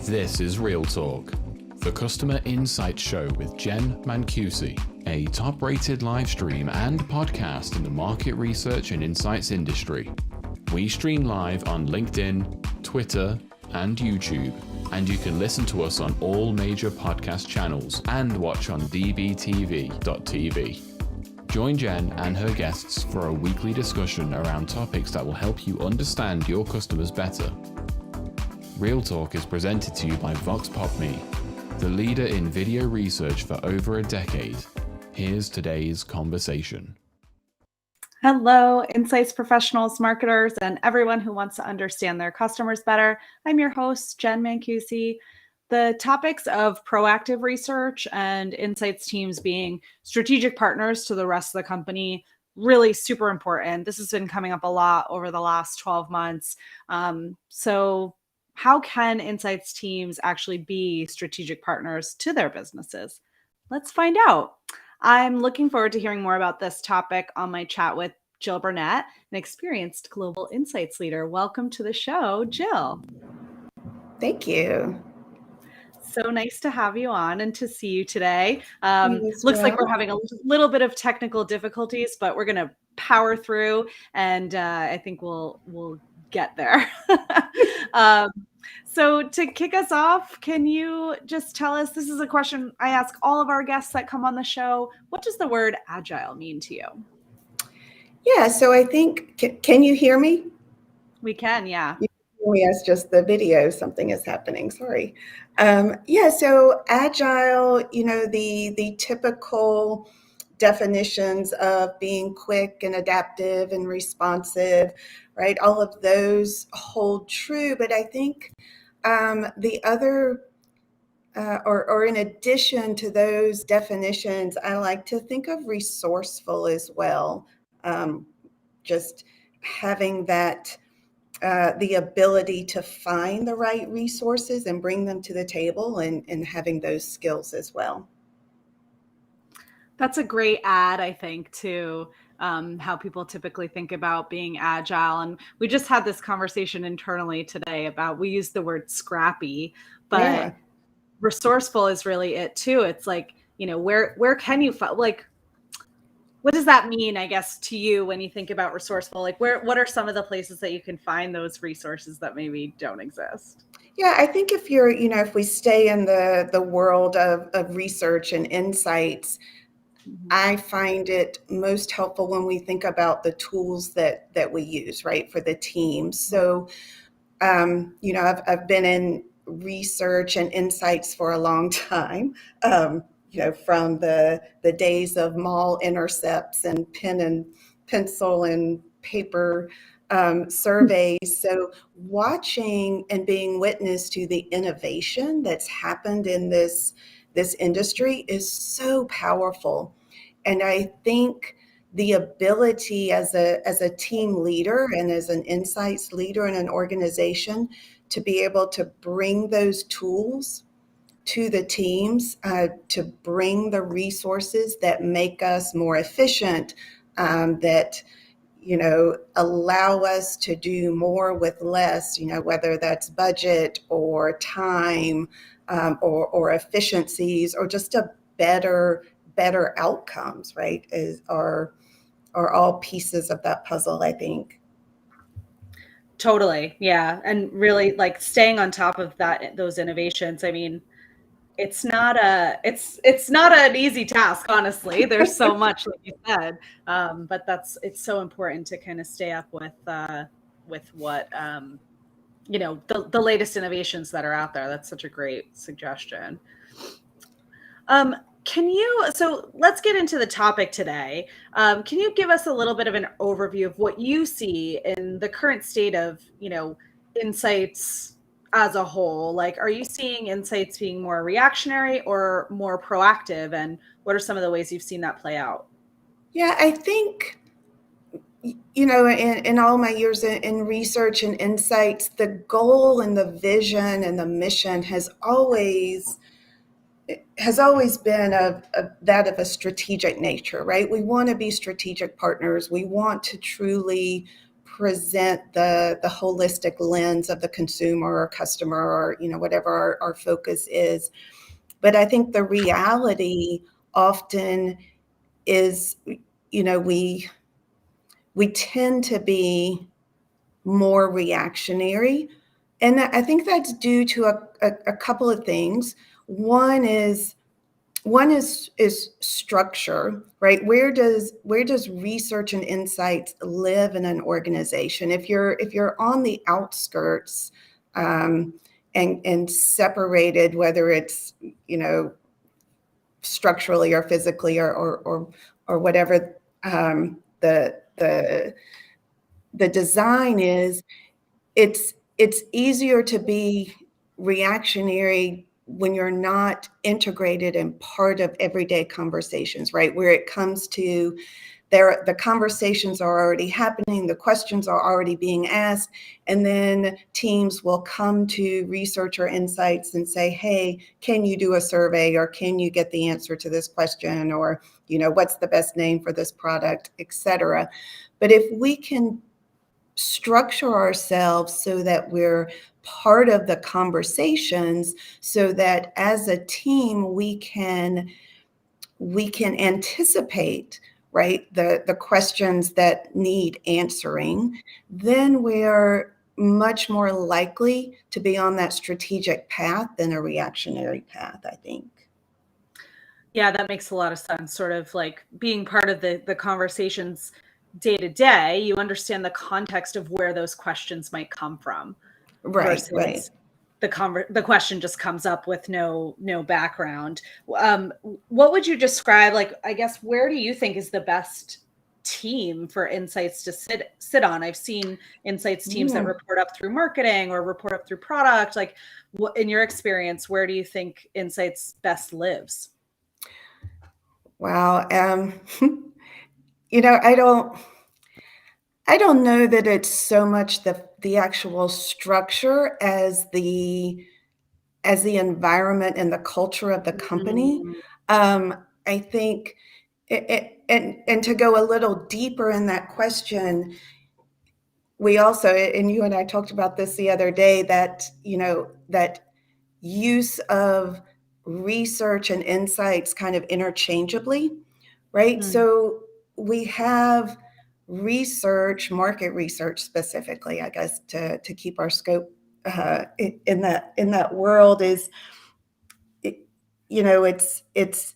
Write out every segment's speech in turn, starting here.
This is Real Talk, the Customer Insight Show with Jen Mancusi, a top-rated live stream and podcast in the market research and insights industry. We stream live on LinkedIn, Twitter, and YouTube, and you can listen to us on all major podcast channels and watch on dbtv.tv. Join Jen and her guests for a weekly discussion around topics that will help you understand your customers better. Real Talk is presented to you by Vox PopMe, the leader in video research for over a decade. Here's today's conversation. Hello, insights professionals, marketers, and everyone who wants to understand their customers better. I'm your host, Jen Mancusi. The topics of proactive research and insights teams being strategic partners to the rest of the company, really super important. This has been coming up a lot over the last 12 months. So how can insights teams actually be strategic partners to their businesses? Let's find out. I'm looking forward to hearing more about this topic on my chat with Jill Burnett, an experienced global insights leader. Welcome to the show, Jill. Thank you. So nice to have you on and to see you today. You as Looks like well. we're having a little bit of technical difficulties, but we're going to power through, and I think we'll get there. So to kick us off, can you just tell us, this is a question I ask all of our guests that come on the show, what does the word agile mean to you? Yeah, so I think, can you hear me? We can, yeah. Yes, just the video, something is happening, sorry. So agile, the typical definitions of being quick and adaptive and responsive, right? All of those hold true, but I think the other, or in addition to those definitions, I like to think of resourceful as well. Just having that, the ability to find the right resources and bring them to the table and having those skills as well. That's a great add, I think, to how people typically think about being agile. And we just had this conversation internally today about, we use the word scrappy, but Yeah. resourceful is really it too. It's like, where can you find, like, what does that mean, I guess, to you when you think about resourceful? Like, what are some of the places that you can find those resources that maybe don't exist? Yeah, I think if you're, if we stay in the world of research and insights, I find it most helpful when we think about the tools that we use, right, for the team. So, I've been in research and insights for a long time, from the days of mall intercepts and pen and pencil and paper surveys. So watching and being witness to the innovation that's happened in this industry is so powerful. And I think the ability as a team leader and as an insights leader in an organization to be able to bring those tools to the teams, to bring the resources that make us more efficient, that allow us to do more with less, whether that's budget or time, or efficiencies, or just a better outcomes, right, are all pieces of that puzzle, I think. Totally. Yeah. And really, like, staying on top of those innovations. I mean, it's not an easy task, honestly. There's so much, like you said. But it's so important to kind of stay up with what, the latest innovations that are out there. That's such a great suggestion. So let's get into the topic today. Can you give us a little bit of an overview of what you see in the current state of, insights as a whole? Like, are you seeing insights being more reactionary or more proactive? And what are some of the ways you've seen that play out? Yeah, I think, in all my years in research and insights, the goal and the vision and the mission has always been that of a strategic nature, right? We want to be strategic partners. We want to truly present the holistic lens of the consumer or customer, or whatever our focus is. But I think the reality often is, we tend to be more reactionary. And I think that's due to a couple of things. One is structure, right? Where does research and insights live in an organization? If you're on the outskirts, and separated, whether it's structurally or physically or whatever, the design is, it's easier to be reactionary when you're not integrated and part of everyday conversations, right? Where it comes to the conversations are already happening, the questions are already being asked, and then teams will come to research or insights and say, hey, can you do a survey, or can you get the answer to this question, or what's the best name for this product, etc. But if we can structure ourselves so that we're part of the conversations, so that as a team we can anticipate, right, the questions that need answering, then we're much more likely to be on that strategic path than a reactionary path, I think. Yeah, that makes a lot of sense. Sort of like being part of the conversations day to day, you understand the context of where those questions might come from, Right, versus right. the question just comes up with no background. What would you describe, like, I guess, where do you think is the best team for insights to sit on? I've seen insights teams that report up through marketing or report up through product. Like, what, in your experience, where do you think insights best lives? Wow. I don't know that it's so much the actual structure as the environment and the culture of the company. I think, and to go a little deeper in that question, we also, and you and I talked about this the other day, that that use of research and insights kind of interchangeably, right? So we have research, market research specifically, I guess, to keep our scope in that world, is it's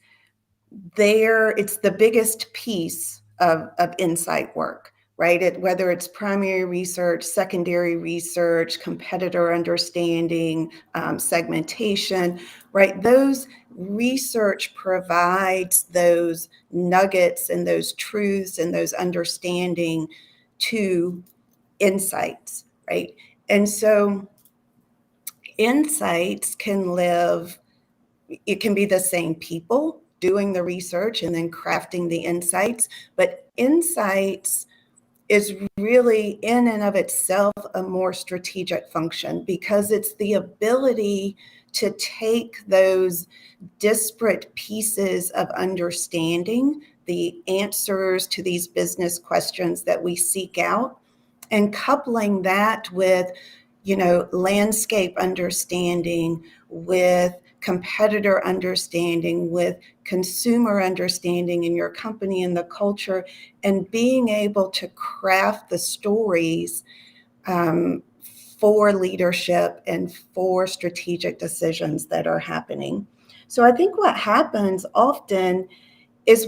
the biggest piece of insight work, right? Whether it's primary research, secondary research, competitor understanding, segmentation, right? Those research provides those nuggets and those truths and those understanding to insights, right? And so insights can live, it can be the same people doing the research and then crafting the insights, but insights is really in and of itself a more strategic function, because it's the ability to take those disparate pieces of understanding, the answers to these business questions that we seek out, and coupling that with landscape understanding, with competitor understanding, with consumer understanding in your company and the culture, and being able to craft the stories for leadership and for strategic decisions that are happening. So I think what happens often is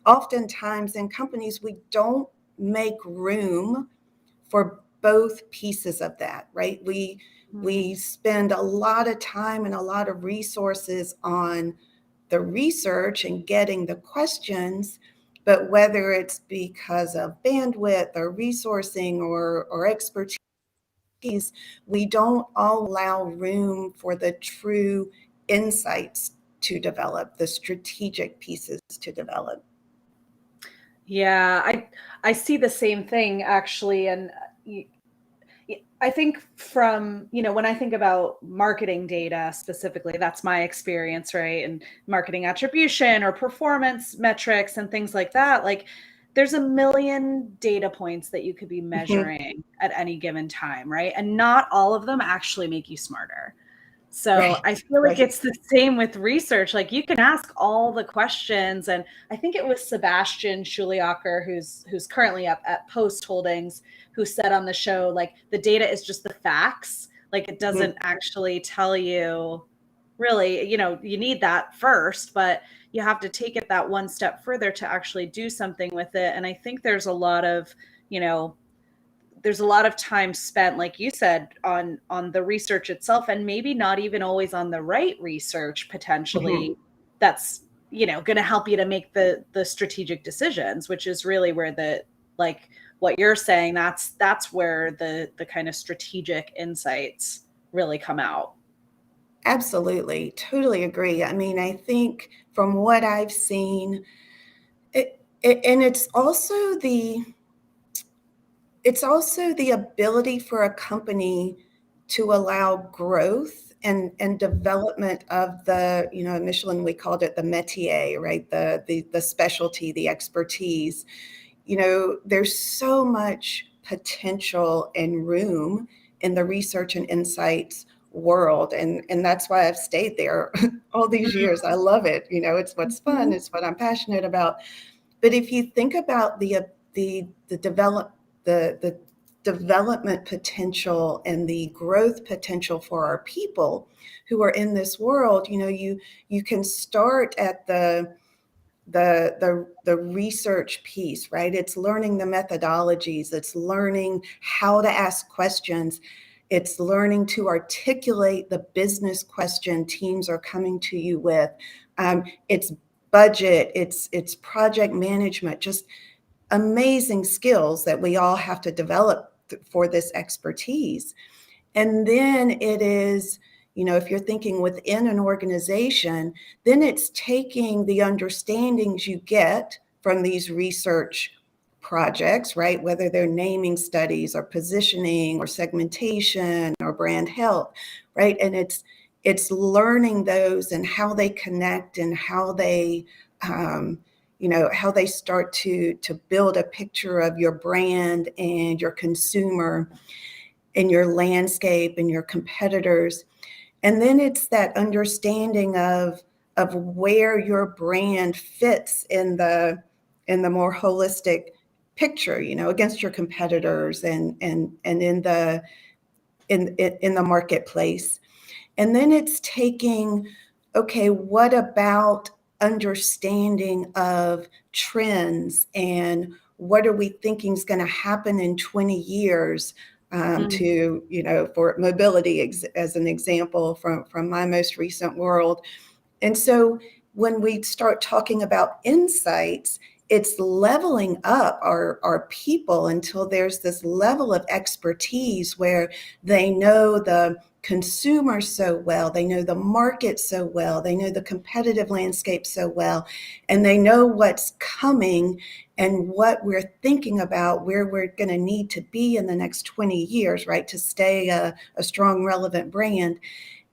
oftentimes in companies, we don't make room for both pieces of that, right? We spend a lot of time and a lot of resources on the research and getting the questions, but whether it's because of bandwidth or resourcing or expertise, we don't allow room for the true insights to develop, the strategic pieces to develop. Yeah, I see the same thing, actually. And I think from, when I think about marketing data specifically, that's my experience, right? And marketing attribution or performance metrics and things like that. Like, there's a million data points that you could be measuring at any given time, right? And not all of them actually make you smarter. So Right, I feel like right. it's the same with research. Like you can ask all the questions, and I think it was Sebastian Schuliacher, who's currently up at Post Holdings, who said on the show, like the data is just the facts. Like it doesn't actually tell you really, you need that first, but you have to take it that one step further to actually do something with it. And I think there's a lot of, there's a lot of time spent, like you said, on the research itself, and maybe not even always on the right research potentially that's going to help you to make the strategic decisions, which is really where the, like what you're saying, that's where the kind of strategic insights really come out. Absolutely. Totally agree. I mean, I think from what I've seen, and it's also the ability for a company to allow growth and development of the, at Michelin, we called it the métier, right? The specialty, the expertise. There's so much potential and room in the research and insights world. And that's why I've stayed there all these years. I love it. It's what's fun. It's what I'm passionate about. But if you think about the development potential and the growth potential for our people who are in this world, you can start at the research piece, right? It's learning the methodologies. It's learning how to ask questions. It's learning to articulate the business question teams are coming to you with. It's budget. It's project management. Just amazing skills that we all have to develop for this expertise. And then it is, if you're thinking within an organization, then it's taking the understandings you get from these research projects, right? Whether they're naming studies or positioning or segmentation or brand health, right? And it's learning those and how they connect and how they, how they start to build a picture of your brand and your consumer and your landscape and your competitors. And then it's that understanding of where your brand fits in the more holistic picture, against your competitors and in the marketplace. And then it's taking, okay, what about understanding of trends and what are we thinking is going to happen in 20 years for mobility as an example from my most recent world. And so when we start talking about insights, it's leveling up our people until there's this level of expertise where they know the consumer so well, they know the market so well, they know the competitive landscape so well, and they know what's coming and what we're thinking about, where we're going to need to be in the next 20 years, right, to stay a strong, relevant brand.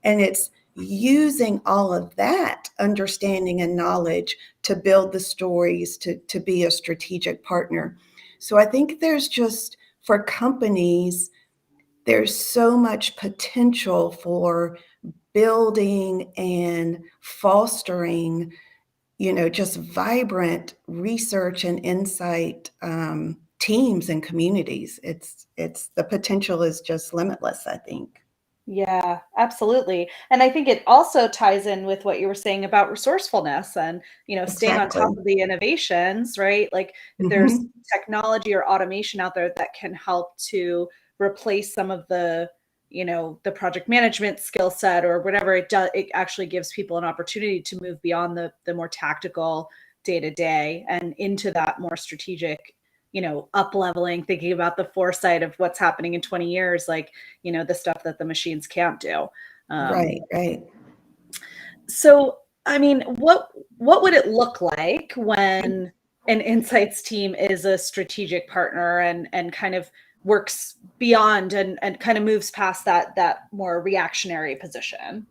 And it's using all of that understanding and knowledge to build the stories, to be a strategic partner. So I think there's just, for companies, there's so much potential for building and fostering, just vibrant research and insight teams and communities. It's the potential is just limitless, I think. Yeah, absolutely. And I think it also ties in with what you were saying about resourcefulness and, staying on top Exactly. of the innovations, right? Like if there's Mm-hmm. technology or automation out there that can help to replace some of the, the project management skill set or whatever it does, it actually gives people an opportunity to move beyond the more tactical day to day and into that more strategic, up leveling, thinking about the foresight of what's happening in 20 years, like, the stuff that the machines can't do. Right, right. So, I mean, what would it look like when an insights team is a strategic partner and kind of works beyond and kind of moves past that more reactionary position?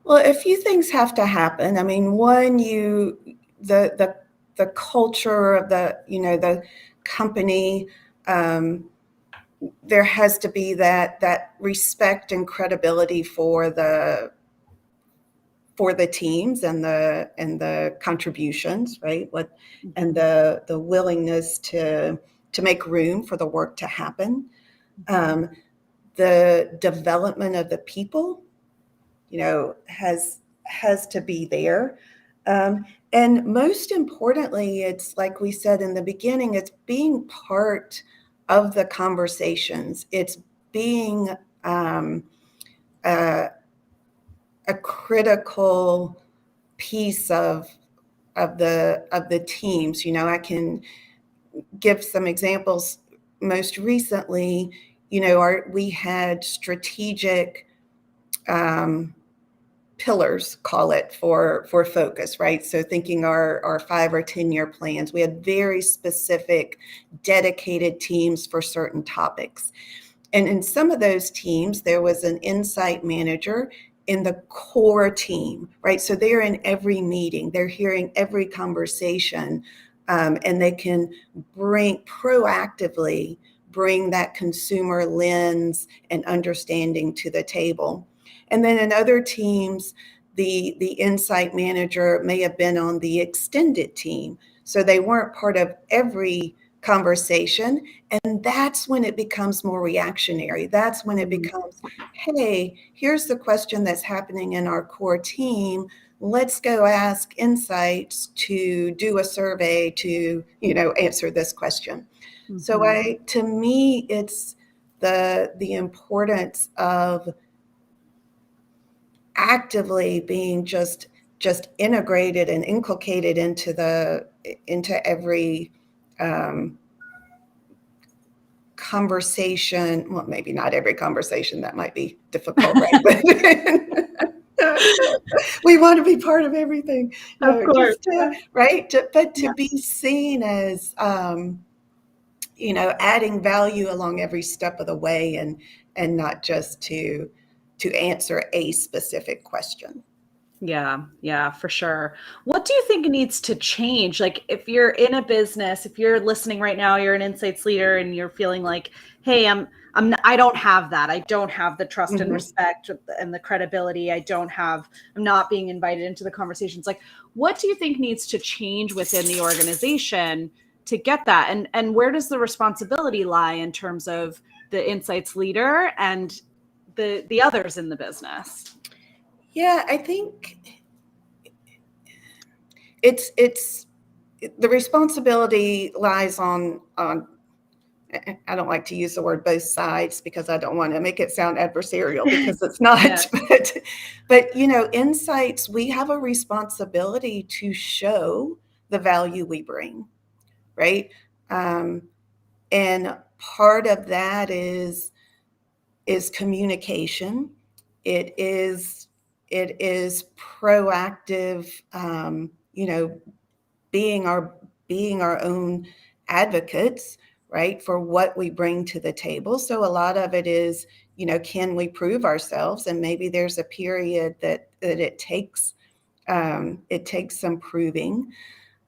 Well, a few things have to happen. I mean, one, the the culture of the company. There has to be that respect and credibility for the teams and the contributions, right? And the willingness to make room for the work to happen. The development of the people, has to be there. And most importantly, it's like we said in the beginning, it's being part of the conversations. It's being a critical piece of the teams. I can give some examples. Most recently, we had strategic pillars, call it, for focus, right? So thinking our 5 or 10 year plans, we had very specific dedicated teams for certain topics. And in some of those teams, there was an insight manager in the core team, right? So they're in every meeting, they're hearing every conversation, and they can proactively bring that consumer lens and understanding to the table. And then in other teams, the insight manager may have been on the extended team. So they weren't part of every conversation. And that's when it becomes more reactionary. That's when it becomes, hey, here's the question that's happening in our core team. Let's go ask insights to do a survey to, answer this question. Mm-hmm. So to me, it's the importance of actively being just integrated and inculcated into every conversation. Well, maybe not every conversation, that might be difficult, right? But we want to be part of everything, of course, right? To be seen as adding value along every step of the way, and not just to answer a specific question. Yeah, for sure. What do you think needs to change? Like, if you're in a business, if you're listening right now, you're an insights leader and you're feeling like, hey, I don't have that. I don't have the trust and respect and the credibility. I'm not being invited into the conversations. Like, what do you think needs to change within the organization to get that? And where does the responsibility lie in terms of the insights leader and the others in the business? Yeah, I think it's the responsibility lies on I don't like to use the word both sides because I don't want to make it sound adversarial, because it's not. Yes. But insights, we have a responsibility to show the value we bring, right? And part of that is communication. It is proactive, being our own advocates, right, for what we bring to the table. So a lot of it is, can we prove ourselves? And maybe there's a period that it takes some proving.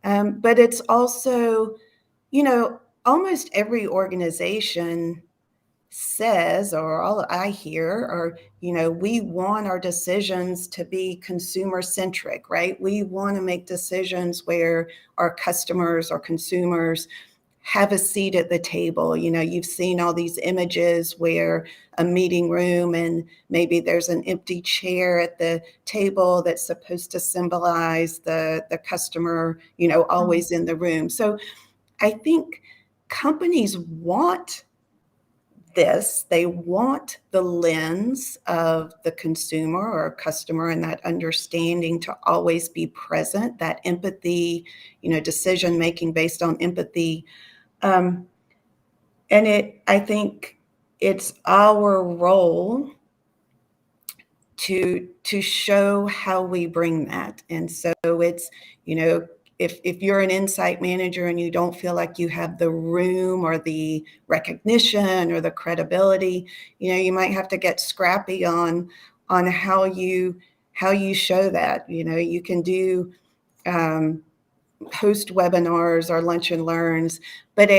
But it's also, almost every organization says, or all I hear, or we want our decisions to be consumer centric, right? We want to make decisions where our customers or consumers have a seat at the table. You've seen all these images where a meeting room and maybe there's an empty chair at the table that's supposed to symbolize the customer, always in the room. So I think companies want this. They want the lens of the consumer or customer and that understanding to always be present, that empathy, decision making based on empathy. And I think it's our role to show how we bring that. And so it's, if you're an insight manager and you don't feel like you have the room or the recognition or the credibility, you might have to get scrappy on how you show that. You can do host webinars or lunch and learns, but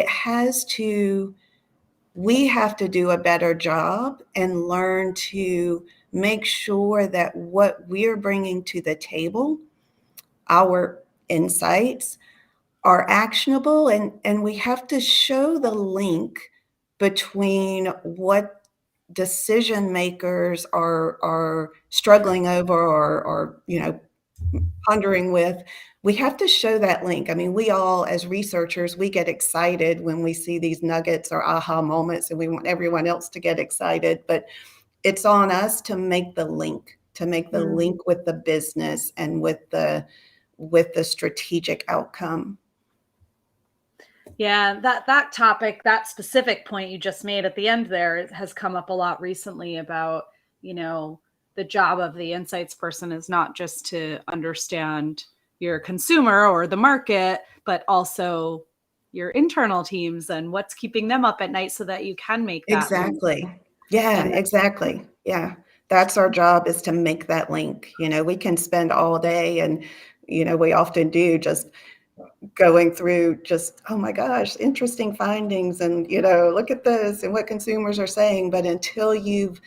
we have to do a better job and learn to make sure that what we're bringing to the table, our insights, are actionable, and we have to show the link between what decision makers are struggling over or pondering with. We have to show that link. I mean, we all, as researchers, we get excited when we see these nuggets or aha moments, and we want everyone else to get excited. But it's on us to make the link, with the business and with the strategic outcome. Yeah, that topic, that specific point you just made at the end there has come up a lot recently about, the job of the insights person is not just to understand your consumer or the market, but also your internal teams and what's keeping them up at night so that you can make that link. Exactly. Yeah, And exactly. Yeah. That's our job, is to make that link. We can spend all day, and, we often do, just going through oh my gosh, interesting findings, and, look at this and what consumers are saying. But until you've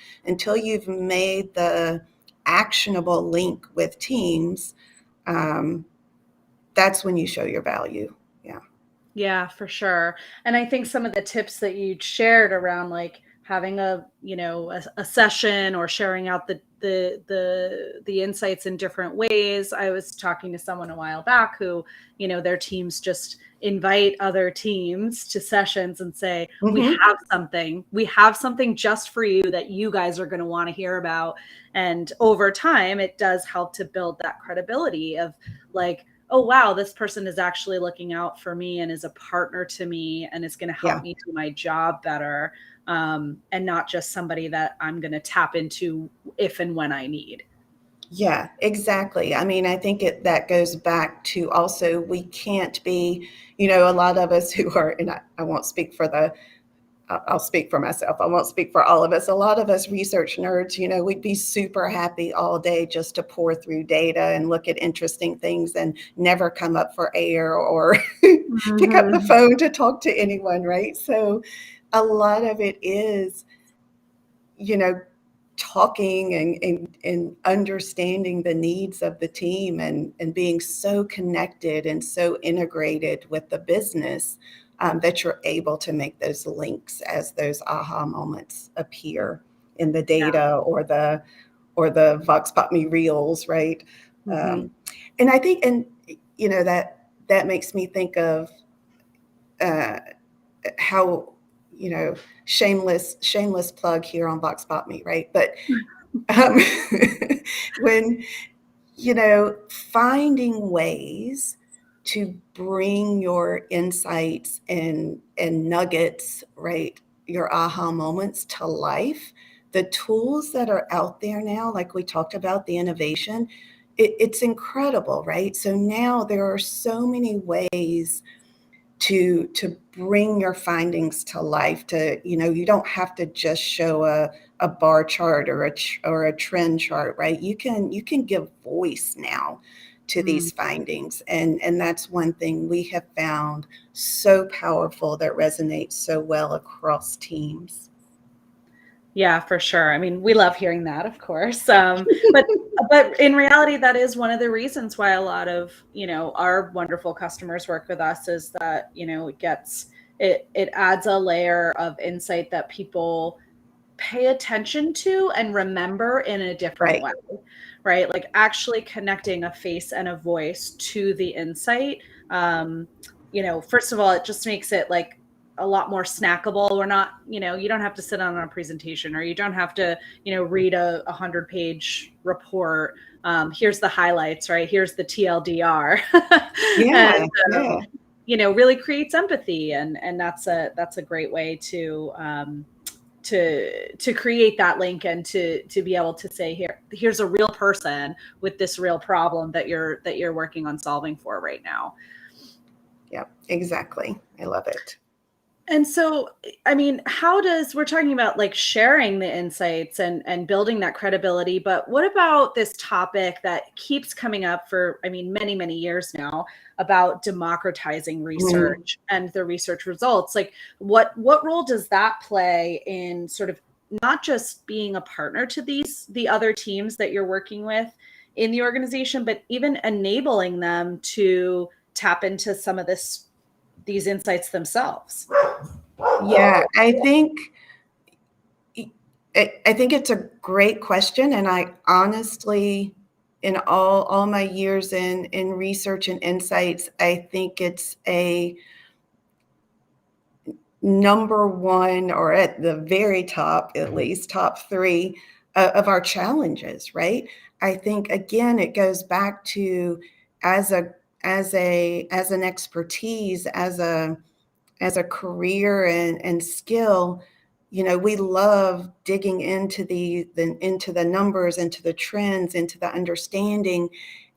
made the actionable link with teams, that's when you show your value. Yeah. Yeah, for sure. And I think some of the tips that you shared around like having a session or sharing out the insights in different ways. I was talking to someone a while back who, their teams just invite other teams to sessions and say, we have something just for you that you guys are going to want to hear about. And over time, it does help to build that credibility of like, oh, wow, this person is actually looking out for me and is a partner to me and is going to help me do my job better. And not just somebody that I'm going to tap into if and when I need. Yeah, exactly. I mean, I think that goes back to also, we can't be, a lot of us who are, and I won't speak for I'll speak for myself. I won't speak for all of us. A lot of us research nerds, we'd be super happy all day just to pour through data and look at interesting things and never come up for air or pick up the phone to talk to anyone, right? So a lot of it is, talking and understanding the needs of the team and being so connected and so integrated with the business, that you're able to make those links as those aha moments appear in the data or the Vox Pop Me reels, right? And I think, and that makes me think of how, shameless plug here on Vox Pop Me, right? But when, finding ways to bring your insights and nuggets, right, your aha moments to life, the tools that are out there now, like we talked about, the innovation, it's incredible, right? So now there are so many ways to bring your findings to life. You don't have to just show a bar chart or a trend chart, right? You can give voice now to these findings, and that's one thing we have found so powerful that resonates so well across teams. Yeah, for sure. I mean, we love hearing that, of course. But in reality, that is one of the reasons why a lot of, our wonderful customers work with us, is that, it adds a layer of insight that people pay attention to and remember in a different way, right? Like actually connecting a face and a voice to the insight. First of all, it just makes it like a lot more snackable. We're not, you don't have to sit on a presentation, or you don't have to, read a 100-page report. Here's the highlights, right? Here's the TLDR. Yeah, really creates empathy. And that's a great way to create that link and to be able to say, here's a real person with this real problem that you're working on solving for right now. Yeah, exactly. I love it. And so, I mean, we're talking about like sharing the insights and building that credibility, but what about this topic that keeps coming up for, I mean, many, many years now about democratizing Mm. research and the research results? Like what role does that play in sort of not just being a partner to the other teams that you're working with in the organization, but even enabling them to tap into some of these insights themselves? Yeah, I think it's a great question, and I honestly, in all my years in research and insights, I think it's a number one, or at the very top, at least top three of our challenges, right? I think again, it goes back to as a as an expertise, as a career and skill, you know, we love digging into into the numbers, into the trends, into the understanding.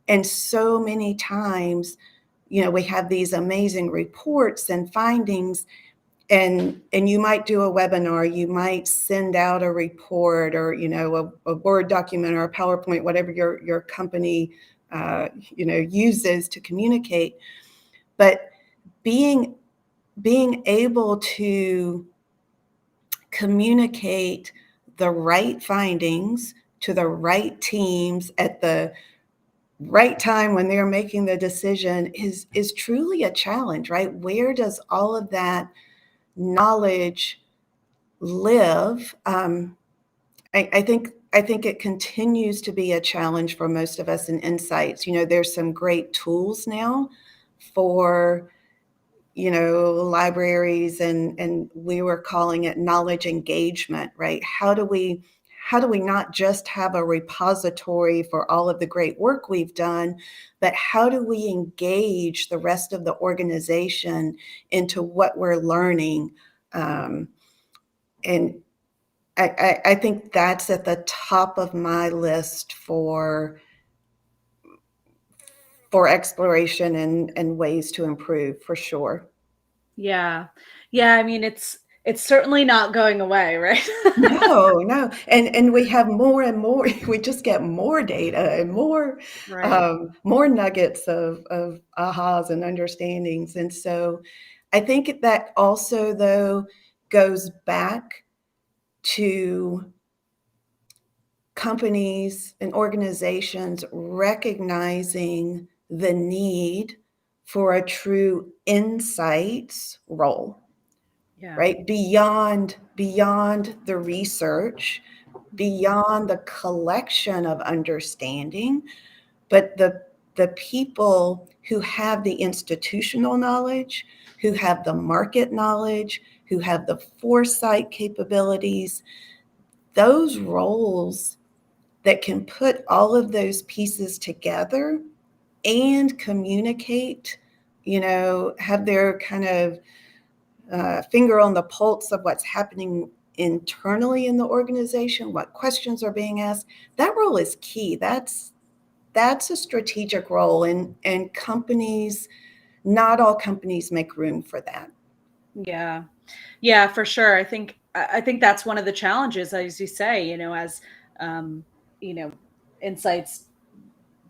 And so many times, you know, we have these amazing reports and findings, and you might do a webinar, you might send out a report, or you know, a Word document or a PowerPoint, whatever your company you know, uses to communicate. But being being able to communicate the right findings to the right teams at the right time when they're making the decision is truly a challenge, right? Where does all of that knowledge live? I think it continues to be a challenge for most of us in insights. You know, there's some great tools now for, you know, libraries, and we were calling it knowledge engagement, right? How do we not just have a repository for all of the great work we've done, but how do we engage the rest of the organization into what we're learning? And I think that's at the top of my list for exploration and ways to improve, for sure. Yeah. Yeah, I mean, it's certainly not going away, right? No, no, and we have more and more. We just get more data and Right. more nuggets of ahas and understandings, and so I think that also though goes back to companies and organizations recognizing the need for a true insights role, Yeah. right? Beyond the research, beyond the collection of understanding, but the people who have the institutional knowledge, who have the market knowledge, who have the foresight capabilities, those roles that can put all of those pieces together and communicate, you know, have their kind of finger on the pulse of what's happening internally in the organization, what questions are being asked. That role is key. That's a strategic role, and companies, not all companies make room for that. Yeah. Yeah, for sure. I think that's one of the challenges, as you say, you know, as um, you know, insights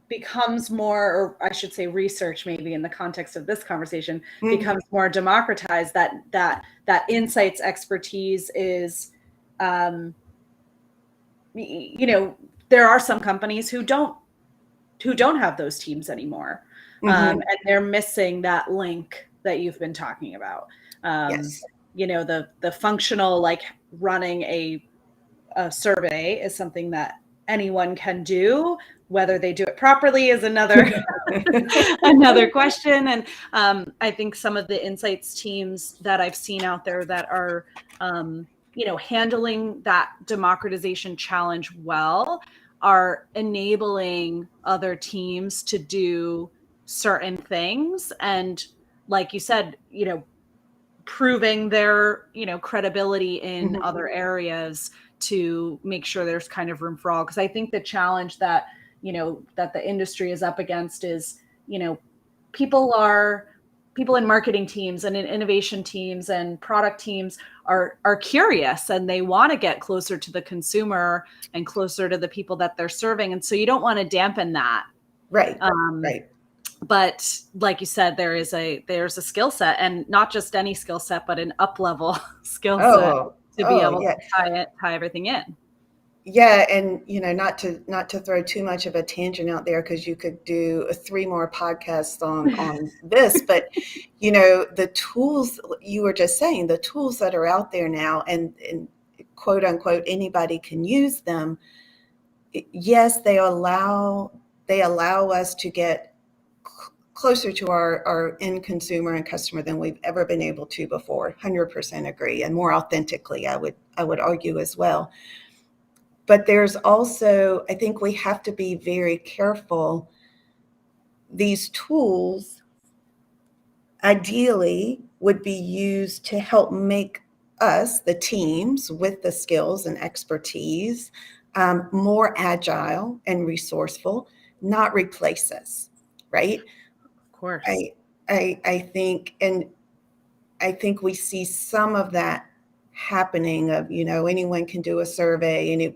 becomes more, or I should say research maybe in the context of this conversation, Mhm. becomes more democratized, that insights expertise is um you know, there are some companies who don't have those teams anymore. Mhm. And they're missing that link that you've been talking about. Um, Yes. you know, the functional, like running a survey is something that anyone can do. Whether they do it properly is another another question. And I think some of the insights teams that I've seen out there that are you know, handling that democratization challenge well are enabling other teams to do certain things, and like you said, you know, proving their, you know, credibility in Mhm. other areas to make sure there's kind of room for all. Because I think the challenge that, you know, that the industry is up against is, you know, people are people in marketing teams and in innovation teams and product teams are curious, and they want to get closer to the consumer and closer to the people that they're serving. And so you don't want to dampen that. Right. Right. But like you said, there's a skill set, and not just any skill set, but an up level skill set to be able to tie everything in. Yeah, and not to throw too much of a tangent out there, because you could do 3 more podcasts on this, but the tools you were just saying, the tools that are out there now, and quote unquote anybody can use them. Yes, they allow us to get closer to our end consumer and customer than we've ever been able to before. 100% agree, and more authentically, I would argue as well. But there's also, I think we have to be very careful. These tools ideally would be used to help make us, the teams with the skills and expertise, more agile and resourceful, not replace us, right? Of course. I think, and I think we see some of that happening of, anyone can do a survey,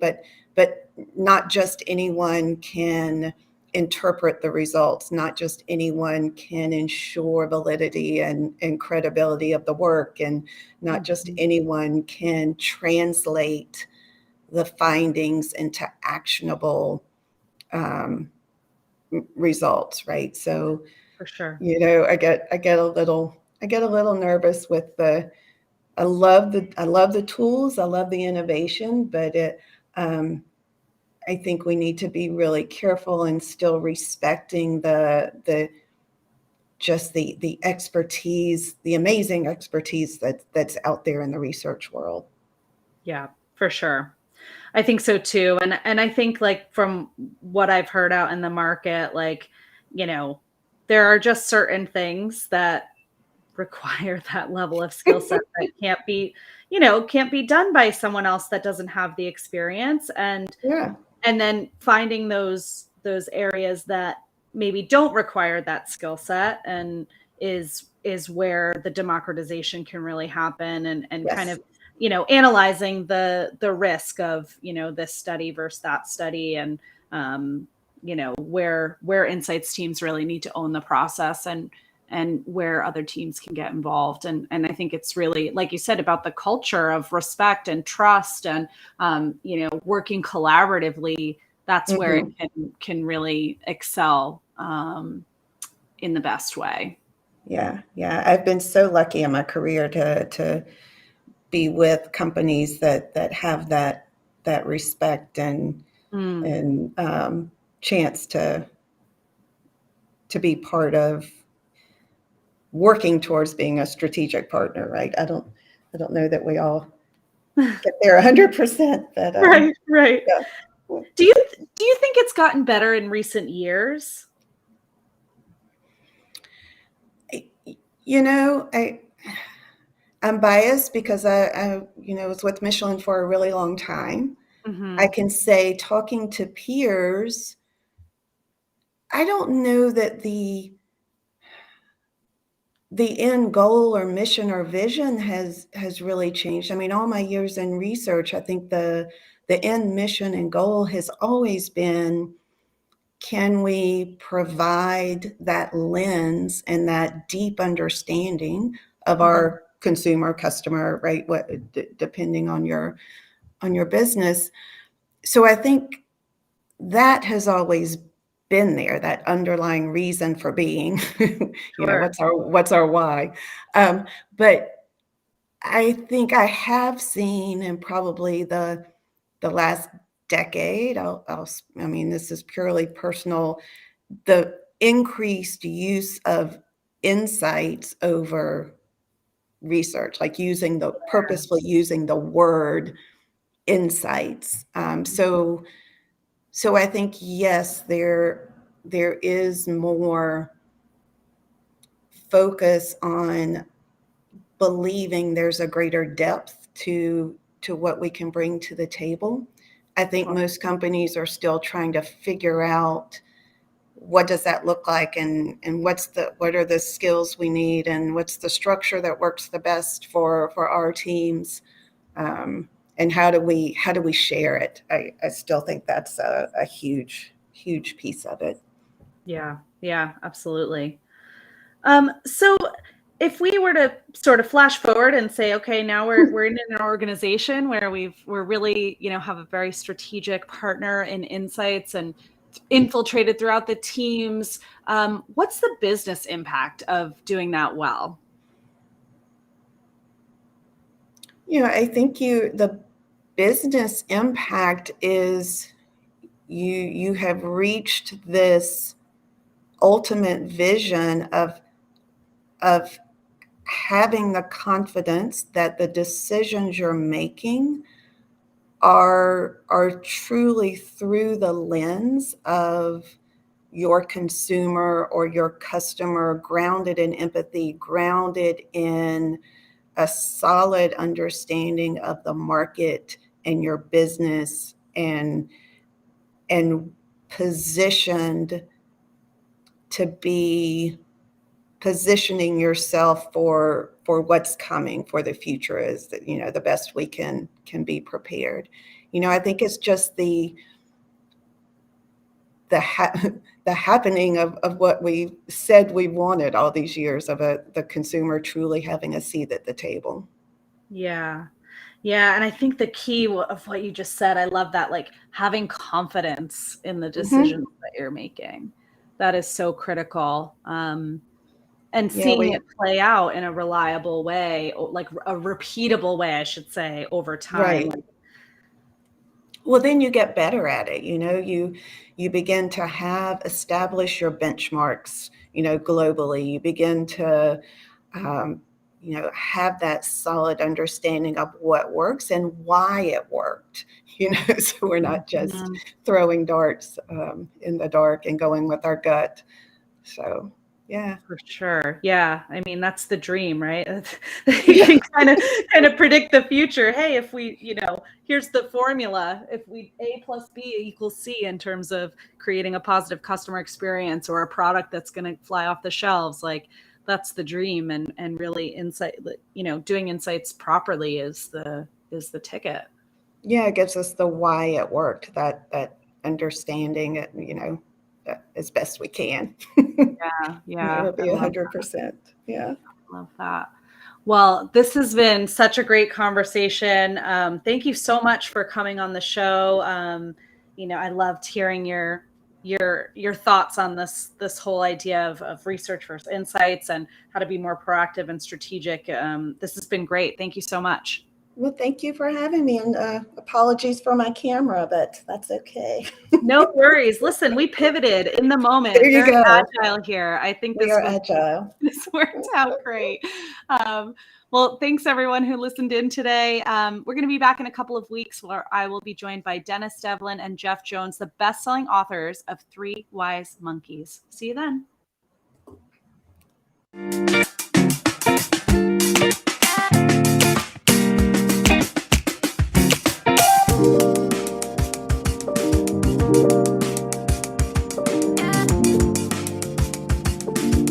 but not just anyone can interpret the results, not just anyone can ensure validity and credibility of the work, and not just anyone can translate the findings into actionable results, right? So for sure, I get a little nervous with I love the tools. I love the innovation, but I think we need to be really careful and still respecting the expertise, the amazing expertise that's out there in the research world. Yeah, for sure. I think so too. And I think, like, from what I've heard out in the market, like, there are just certain things that require that level of skill set that can't be done by someone else that doesn't have the experience. And then finding those areas that maybe don't require that skill set, and is where the democratization can really happen, and Yes. kind of analyzing the risk of this study versus that study, and where insights teams really need to own the process, and where other teams can get involved. And I think it's really, like you said, about the culture of respect and trust, and working collaboratively. That's where it can really excel in the best way. Yeah. I've been so lucky in my career to be with companies that have that respect and chance to be part of working towards being a strategic partner, right? I don't know that we all get there 100%, but right. Yeah. Do you think it's gotten better in recent years? I'm biased because I was with Michelin for a really long time. I can say, talking to peers, I don't know that the end goal or mission or vision has really changed. I mean, all my years in research, I think the end mission and goal has always been, can we provide that lens and that deep understanding of our consumer, customer, right? Depending on your business. So I think that has always been there, that underlying reason for being. Sure. What's our why? But I think I have seen, in probably the last decade, I mean, this is purely personal, the increased use of insights over research, like purposefully using the word insights. So I think, yes, there is more focus on believing there's a greater depth to what we can bring to the table. I think most companies are still trying to figure out what does that look like, and what are the skills we need, and what's the structure that works the best for our teams, and how do we share it? I still think that's a huge piece of it. Yeah, absolutely. So if we were to sort of flash forward and say, okay, now we're in an organization where we're really, have a very strategic partner in insights and infiltrated throughout the teams. What's the business impact of doing that well? I think the business impact is you have reached this ultimate vision of having the confidence that the decisions you're making are truly through the lens of your consumer or your customer, grounded in empathy, grounded in a solid understanding of the market and your business, and positioned to be positioning yourself for what's coming, for the future, is that the best we can be prepared. I think it's just the happening of what we said we wanted all these years, of the consumer truly having a seat at the table. Yeah. And I think the key of what you just said, I love that, like having confidence in the decisions that you're making. That is so critical. And seeing it play out in a reliable way, like a repeatable way, I should say, over time. Right. Well, then you get better at it. You begin to establish your benchmarks, globally. You begin to, have that solid understanding of what works and why it worked, so we're not just throwing darts in the dark and going with our gut. So, yeah. For sure. Yeah. I mean, that's the dream, right? You can kind of predict the future. Hey, if we, here's the formula. If we A plus B equals C in terms of creating a positive customer experience or a product that's going to fly off the shelves, like that's the dream. And really doing insights properly is the ticket. Yeah. It gives us the why it worked, that understanding, as best we can. Yeah. It'll be 100%. Yeah. Love that. Well, this has been such a great conversation. Thank you so much for coming on the show. I loved hearing your thoughts on this whole idea of research versus insights and how to be more proactive and strategic. This has been great. Thank you so much. Well, thank you for having me, and apologies for my camera, but that's okay. No worries. Listen, we pivoted in the moment. There you go. Agile here. I think we are agile. This worked out great. Well, thanks everyone who listened in today. We're going to be back in a couple of weeks where I will be joined by Dennis Devlin and Jeff Jones, the best-selling authors of 3 Wise Monkeys. See you then. Thank you.